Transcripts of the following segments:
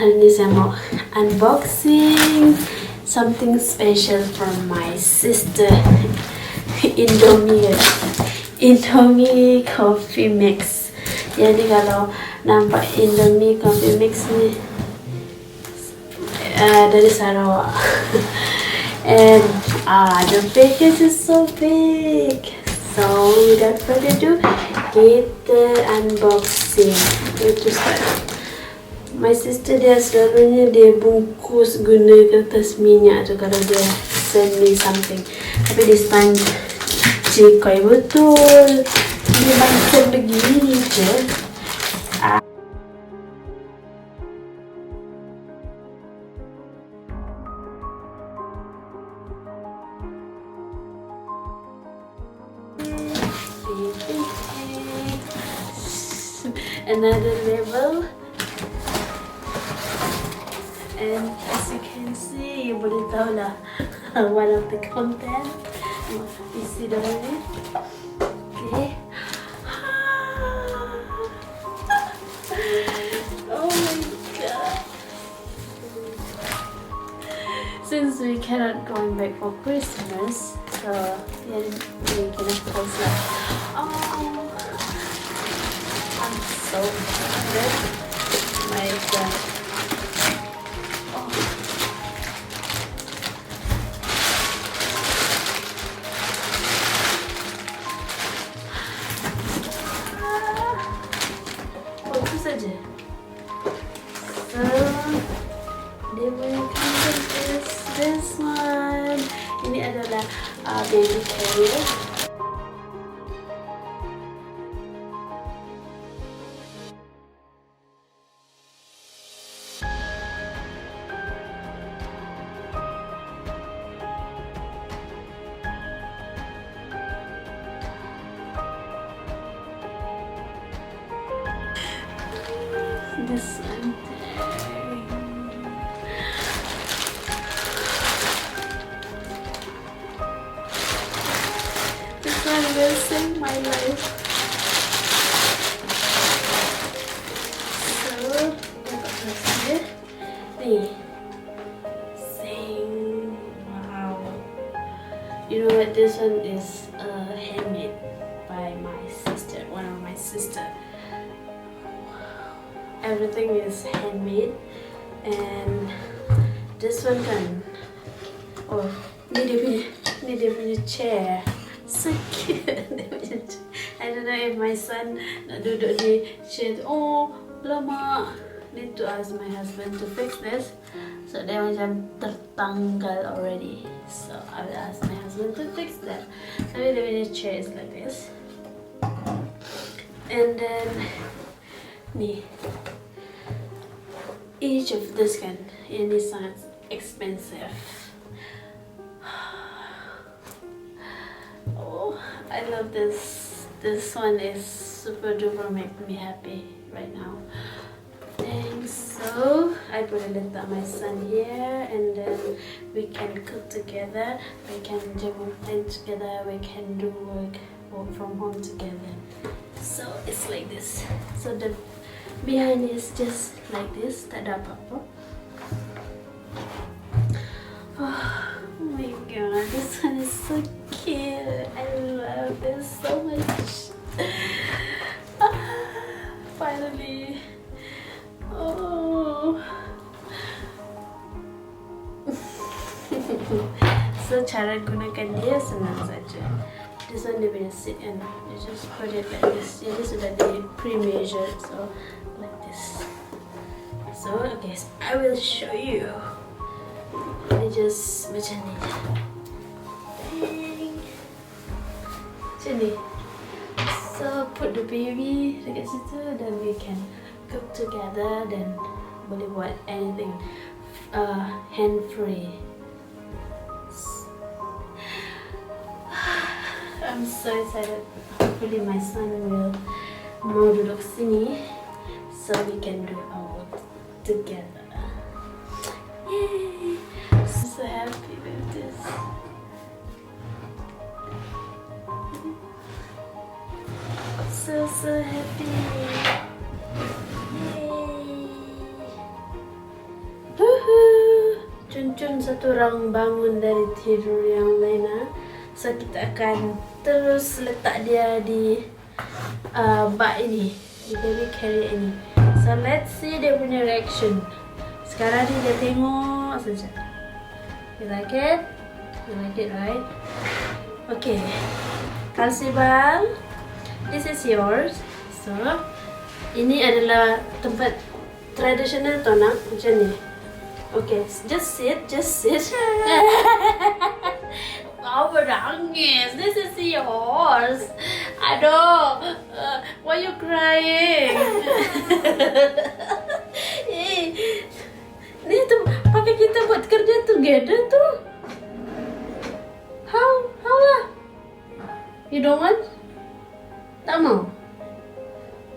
Hari ini saya mau unboxing something special from my sister. Indomie coffee mix. Jadi kalau nampak Indomie coffee mix ni dari Sarawak. And the package is so big. So without further ado, kita unboxing. Let's start. My sister dia selalunya dia bungkus guna kertas minyak tu kalau dia send me something. Tapi this time cikai betul. Dia macam begini je. Another level. And as you can see, boleh tahu lah one of the content. You see the one? Okay. Oh my god. Since we cannot going back for Christmas, so yeah, we can of course like, I'm so excited. My god. Saja. So dia punya content is this one. Ini adalah baby carrier. This one. This one will save my life. So, nih, sing. Wow. You know what? This one is handmade by my sister. One of my sister. Everything is handmade, and this one kan, ni dia punya chair, so cute. I don't know if my son nak duduk di chair tu. Oh, lama. Need to ask my husband to fix this. So dia macam tertanggal already. So I will ask my husband to fix that. Tapi dia punya chair is like this, and then nih. Each of this kan, ini sangat expensive. Oh, I love this. This one is super duper make me happy right now. Thanks. So I put a little my son here, and then we can cook together. We can do things together. We can do work from home together. So it's like this. So the behind is just like this, tak ada apa-apa. Oh my god, this one is so cute. I love this so much. Finally. Oh. So cara gunakan dia senang saja. This one dia punya seat and you just put it like this. Jadi sudah di pre-measured, so like this. So okay, I will show you. Ini just macam ni. Macam ni. So put the baby dekat situ, then we can cook together, then boleh buat anything hand free. I'm so excited. Hopefully my son will mau duduk sini so we can do our work together. Yay! I'm so happy with this. So happy. Yay! Cun satu orang bangun dari tidur yang lain, so kita akan terus letak dia di bak ini, di baby carrier ini. So let's see dia punya reaction. Sekarang ni dia tengok saja. You like it? You like it, right? Okay. Kalsibal, this is yours. So ini adalah tempat tradisional tu nak macam ni. Okay, just sit. Kau berangis. This is yours. Aduh, why you crying? Ni tu pakai kita buat kerja together tu. How lah? You don't want? Tak mau?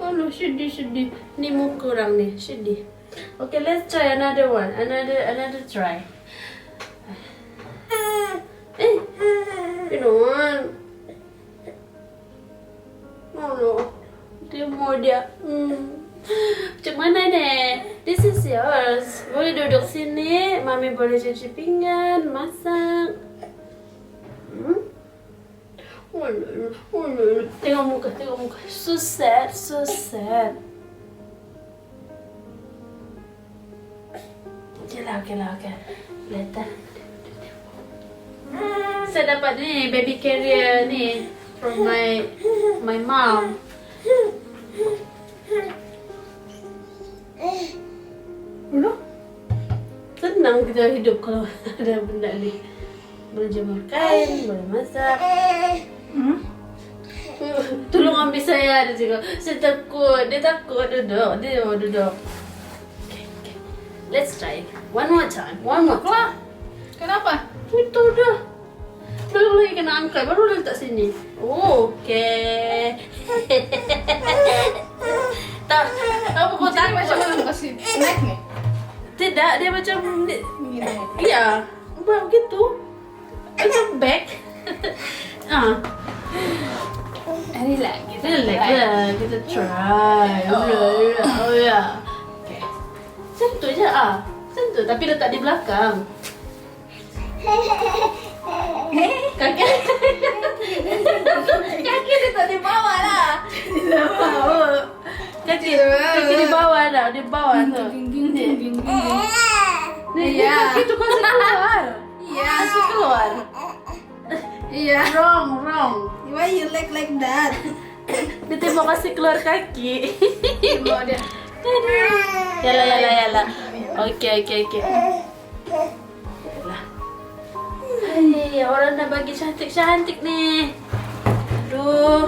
Oh no, sedih. Ni muka orang ni, sedih. Okay, let's try another one. Another try. You don't want? Oh no. Dia mau dia. Macam mana ni? This is yours. Boleh duduk sini. Mami boleh cuci pinggan, masak. Oh no. Tengok muka. So sad. Okay lah. Later. Saya dapat ni baby carrier ni from my mom. Senang kita hidup kalau ada benda ni. Boleh jemur kain, boleh masak. Tolong ambil saya, dia cakap. Saya takut, dia takut duduk. Dia mau duduk. Okay. Let's try. One more time. Wah, kenapa? Itu dah. Belum lagi kena angkat, baru dah letak sini. Okay. Tak, aku takut. Macam mana kasih snack ni? Tidak, dia macam ya, begitu. Macam bag. Relax. Kita try. Oh ya. Okay. Sentuh je sentuh, tapi letak di belakang. Kaki letak di bawah lah. Kaki di bawah dah, di bawah tu. Ni kaki tu kasi keluar. Kasi keluar. Wrong. Why you like that? Dia tembak kasi keluar kaki. Bawa dia. Yalah. Okay. Hai, orang dah bagi cantik-cantik ni. Aduh.